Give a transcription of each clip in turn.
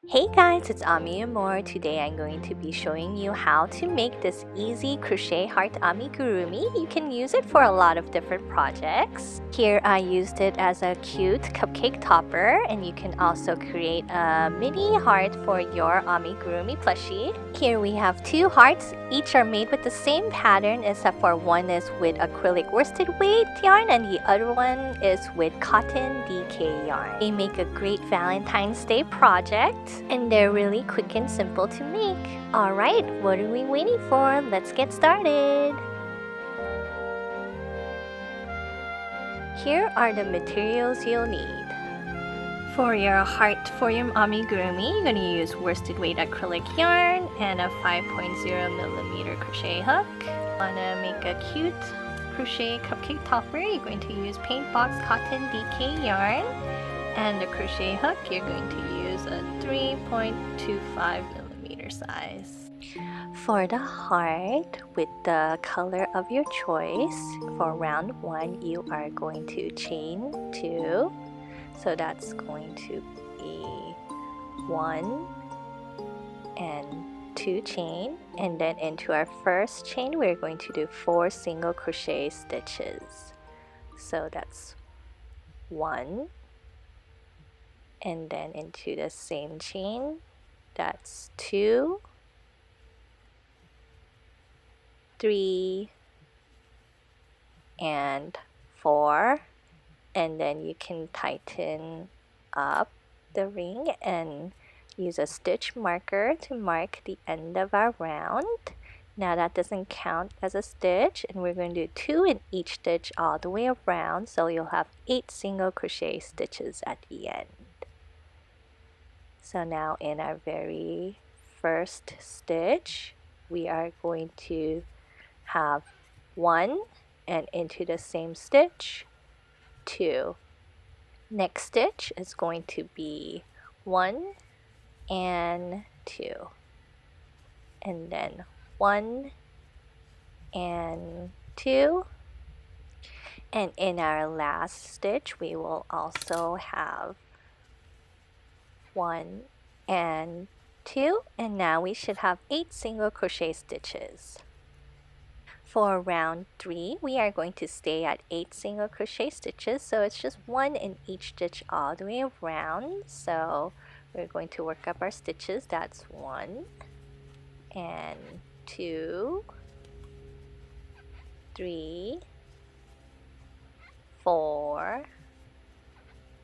Hey guys, it's Ami Amour. Today I'm going to be showing you how to make this easy crochet heart amigurumi. You can use it for a lot of different projects. Here I used it as a cute cupcake topper, and you can also create a mini heart for your amigurumi plushie. Here we have two hearts. Each are made with the same pattern except for one is with acrylic worsted weight yarn and the other one is with cotton DK yarn. They make a great Valentine's Day project and they're really quick and simple to make. Alright, what are we waiting for? Let's get started! Here are the materials you'll need. For your heart, for your amigurumi, you're going to use worsted weight acrylic yarn and a 5.0mm crochet hook. Want to make a cute crochet cupcake topper, you're going to use paint box cotton DK yarn, and the crochet hook you're going to use a 3.25mm size. For the heart, with the color of your choice, for round 1 you are going to chain 2. So that's going to be 1 and 2 chain, and then into our first chain we're going to do 4 single crochet stitches. So that's 1, and then into the same chain that's 2, 3, and 4, and then you can tighten up the ring and use a stitch marker to mark the end of our round. Now that doesn't count as a stitch, and we're going to do 2 in each stitch all the way around, so you'll have 8 single crochet stitches at the end. So now in our very first stitch we are going to have 1 and into the same stitch 2. Next stitch is going to be 1 and 2, and then 1 and 2, and in our last stitch we will also have 1 and 2, and now we should have 8 single crochet stitches. For round 3 we are going to stay at 8 single crochet stitches, so it's just 1 in each stitch all the way around. So we're going to work up our stitches. That's 1 and 2, 3, 4,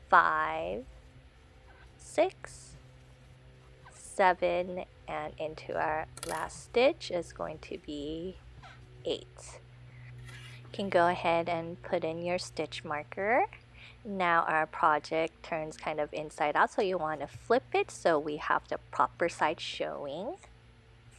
5, 6, 7, and into our last stitch is going to be 8. You can go ahead and put in your stitch marker. Now our project turns kind of inside out, so you want to flip it so we have the proper side showing.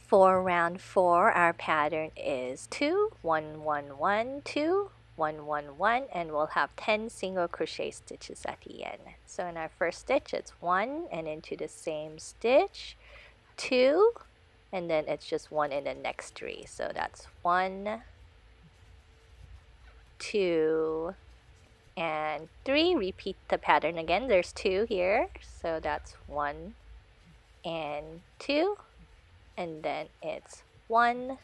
For round 4 our pattern is 2 1 1 1 2 1 1 1, and we'll have 10 single crochet stitches at the end. So in our first stitch it's 1 and into the same stitch 2, and then it's just 1 in the next 3. So that's 1, 2, and 3. Repeat the pattern again. There's 2 here, so that's 1 and 2, and then it's 1,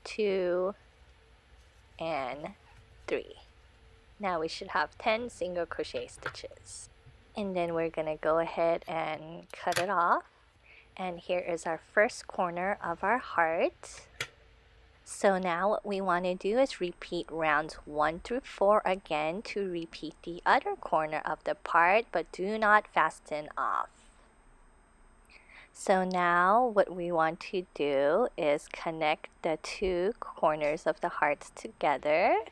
2, and 3. Now we should have 10 single crochet stitches, and then we're gonna go ahead and cut it off. And here is our first corner of our heart. So now what we want to do is repeat rounds 1 through 4 again to repeat the other corner of the part, but do not fasten off. So now what we want to do is connect the 2 corners of the hearts together.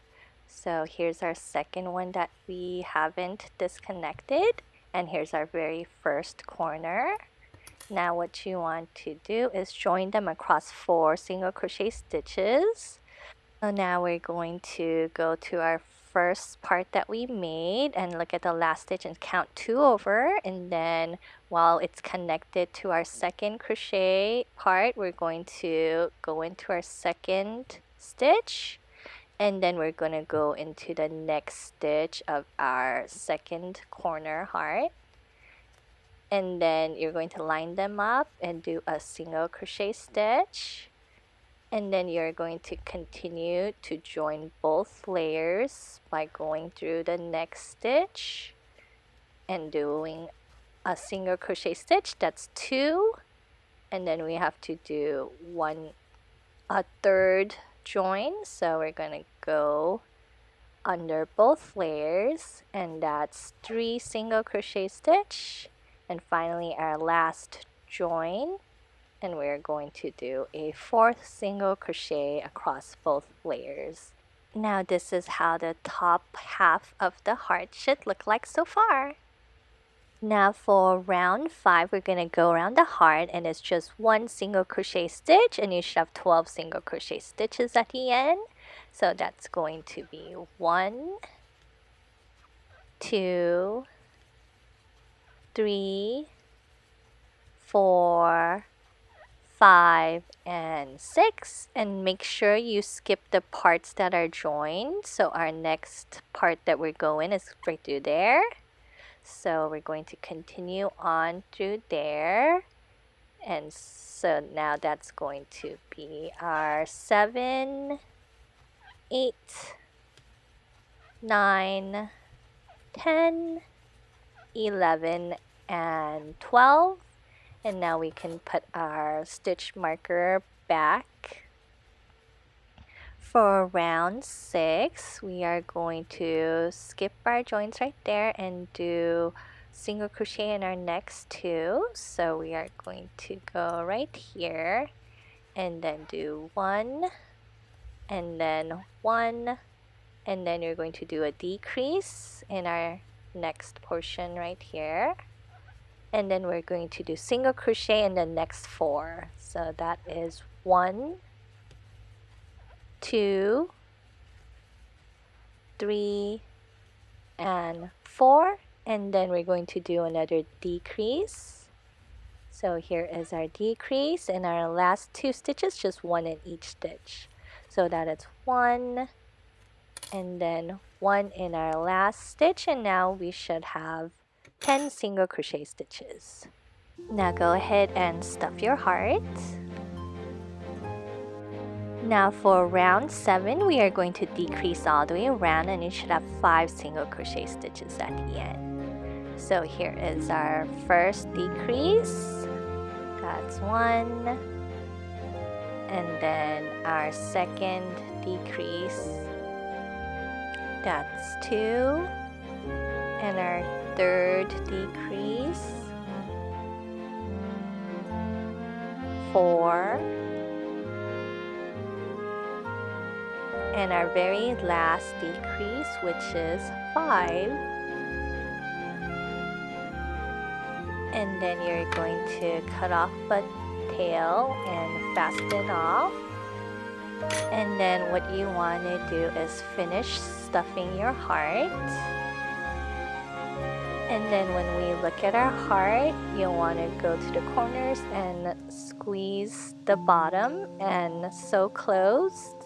So here's our second one that we haven't disconnected, and here's our very first corner. Now what you want to do is join them across 4 single crochet stitches. So now we're going to go to our first part that we made and look at the last stitch and count 2 over, and then while it's connected to our second crochet part we're going to go into our second stitch, and then we're going to go into the next stitch of our second corner heart. and then you're going to line them up and do a single crochet stitch, and then you're going to continue to join both layers by going through the next stitch and doing a single crochet stitch. That's 2, and then we have to do a third join, so we're gonna go under both layers, and that's 3 single crochet stitch, and finally our last join, and we're going to do a 4th single crochet across both layers. Now this is how the top half of the heart should look like so far. Now for round 5, we're going to go around the heart, and it's just 1 single crochet stitch, and you should have 12 single crochet stitches at the end. So that's going to be 1, 2, 3, 4, 5, and 6, and make sure you skip the parts that are joined. So our next part that we're going is right through there. So we're going to continue on through there, and so now that's going to be our 7, 8, 9, 10, 11, and 12. And now we can put our stitch marker back. For round 6, we are going to skip our joins right there and do single crochet in our next 2. So we are going to go right here and then do 1, and then 1, and then you're going to do a decrease in our next portion right here, and then we're going to do single crochet in the next 4. So that is 1, 2, 3, and 4, and then we're going to do another decrease. So here is our decrease in our last 2 stitches, just 1 in each stitch. So that is 1, and then 1 in our last stitch, and now we should have 10 single crochet stitches. Now go ahead and stuff your heart. Now for round 7, we are going to decrease all the way around, and you should have 5 single crochet stitches at the end. So here is our first decrease. That's 1. And then our second decrease. That's 2. And our third decrease. 4. And our very last decrease, which is 5, and then you're going to cut off a tail and fasten off, and then what you want to do is finish stuffing your heart. And then when we look at our heart, you'll want to go to the corners and squeeze the bottom and sew closed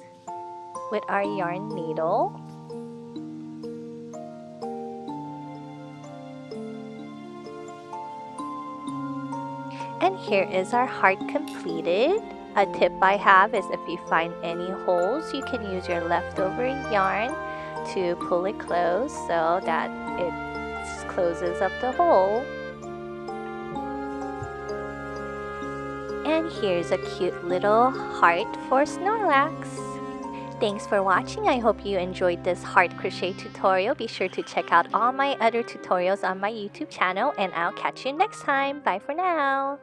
with our yarn needle. And here is our heart completed. A tip I have is if you find any holes, you can use your leftover yarn to pull it closed so that it closes up the hole. And here's a cute little heart for SNORLAX. Thanks for watching. I hope you enjoyed this heart crochet tutorial. Be sure to check out all my other tutorials on my YouTube channel, and I'll catch you next time. Bye for now.